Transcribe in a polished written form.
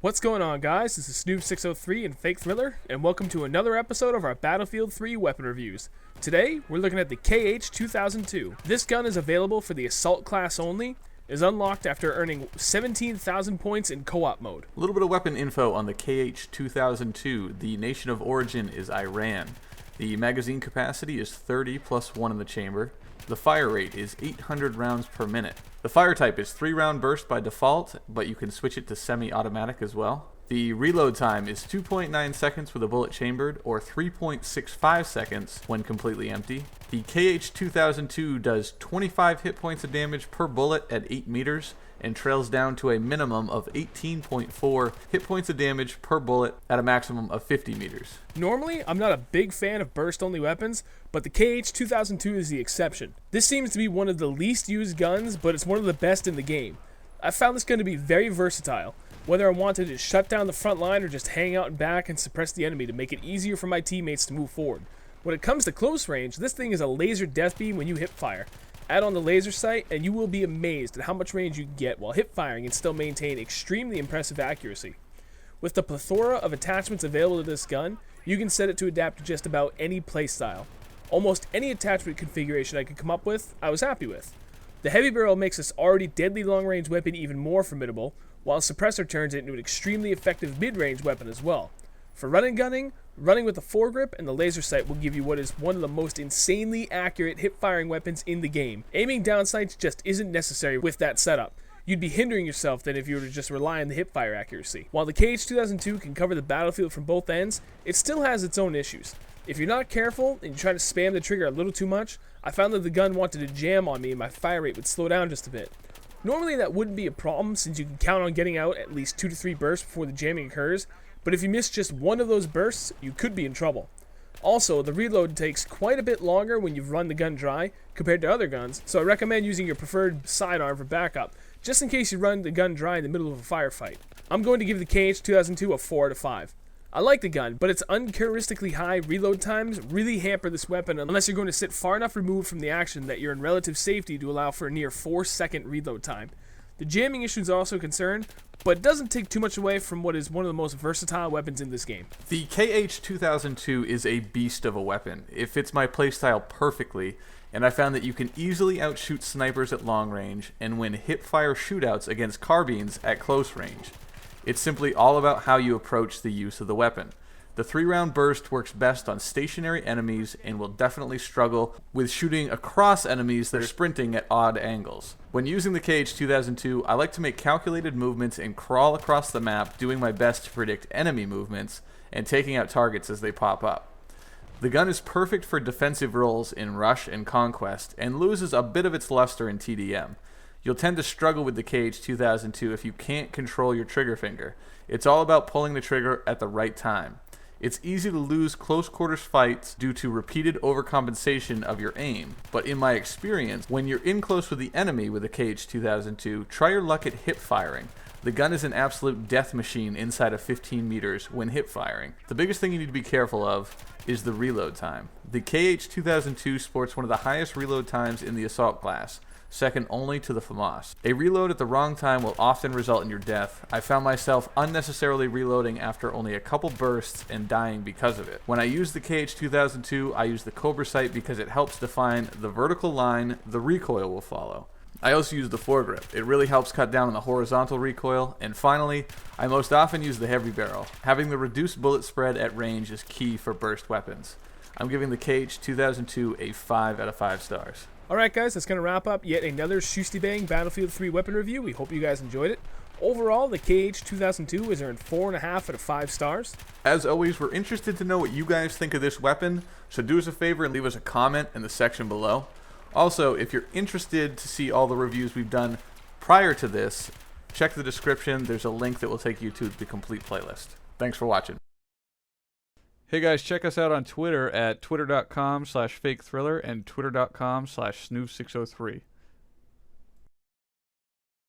What's going on, guys? This is Shustybang and Fake Thriller, and welcome to another episode of our Battlefield 3 weapon reviews. Today, we're looking at the KH2002. This gun is available for the Assault class only, is unlocked after earning 17,000 points in co-op mode. A little bit of weapon info on the KH2002. The nation of origin is Iran. The magazine capacity is 30 plus 1 in the chamber. The fire rate is 800 rounds per minute. The fire type is 3-round burst by default, but you can switch it to semi-automatic as well. The reload time is 2.9 seconds with a bullet chambered, or 3.65 seconds when completely empty. The KH2002 does 25 hit points of damage per bullet at 8 meters, and trails down to a minimum of 18.4 hit points of damage per bullet at a maximum of 50 meters. Normally, I'm not a big fan of burst-only weapons, but the KH2002 is the exception. This seems to be one of the least used guns, but it's one of the best in the game. I found this gun to be very versatile, whether I wanted to shut down the front line or just hang out in back and suppress the enemy to make it easier for my teammates to move forward. When it comes to close range, this thing is a laser death beam when you hip fire. Add on the laser sight, and you will be amazed at how much range you get while hip firing and still maintain extremely impressive accuracy. With the plethora of attachments available to this gun, you can set it to adapt to just about any playstyle. Almost any attachment configuration I could come up with, I was happy with. The heavy barrel makes this already deadly long-range weapon even more formidable, while suppressor turns it into an extremely effective mid-range weapon as well. For running gunning, running with the foregrip and the laser sight will give you what is one of the most insanely accurate hip-firing weapons in the game. Aiming down sights just isn't necessary with that setup. You'd be hindering yourself than if you were to just rely on the hip-fire accuracy. While the KH2002 can cover the battlefield from both ends, it still has its own issues. If you're not careful and you try to spam the trigger a little too much, I found that the gun wanted to jam on me and my fire rate would slow down just a bit. Normally that wouldn't be a problem since you can count on getting out at least 2 to 3 bursts before the jamming occurs, but if you miss just one of those bursts, you could be in trouble. Also, the reload takes quite a bit longer when you've run the gun dry compared to other guns, so I recommend using your preferred sidearm for backup, just in case you run the gun dry in the middle of a firefight. I'm going to give the KH2002 a 4 out of 5. I like the gun, but its uncharacteristically high reload times really hamper this weapon unless you're going to sit far enough removed from the action that you're in relative safety to allow for a near 4-second reload time. The jamming issue is also a concern, but it doesn't take too much away from what is one of the most versatile weapons in this game. The KH2002 is a beast of a weapon. It fits my playstyle perfectly, and I found that you can easily outshoot snipers at long range and win hip-fire shootouts against carbines at close range. It's simply all about how you approach the use of the weapon. The 3-round burst works best on stationary enemies and will definitely struggle with shooting across enemies that are sprinting at odd angles. When using the KH2002, I like to make calculated movements and crawl across the map, doing my best to predict enemy movements and taking out targets as they pop up. The gun is perfect for defensive roles in Rush and Conquest and loses a bit of its luster in TDM. You'll tend to struggle with the KH2002 if you can't control your trigger finger. It's all about pulling the trigger at the right time. It's easy to lose close quarters fights due to repeated overcompensation of your aim, but in my experience, when you're in close with the enemy with the KH2002, try your luck at hip firing. The gun is an absolute death machine inside of 15 meters when hip firing. The biggest thing you need to be careful of is the reload time. The KH2002 sports one of the highest reload times in the Assault class, second only to the FAMAS. A reload at the wrong time will often result in your death. I found myself unnecessarily reloading after only a couple bursts and dying because of it. When I use the KH2002, I use the Cobra sight because it helps define the vertical line the recoil will follow. I also use the foregrip. It really helps cut down on the horizontal recoil. And finally, I most often use the heavy barrel. Having the reduced bullet spread at range is key for burst weapons. I'm giving the KH2002 a 5 out of 5 stars. Alright guys, that's going to wrap up yet another Shustybang Battlefield 3 weapon review. We hope you guys enjoyed it. Overall, the KH2002 has earned 4.5 out of 5 stars. As always, we're interested to know what you guys think of this weapon, so do us a favor and leave us a comment in the section below. Also, if you're interested to see all the reviews we've done prior to this, check the description. There's a link that will take you to the complete playlist. Thanks for watching. Hey guys, check us out on Twitter at twitter.com/fakethriller and twitter.com/snoof603.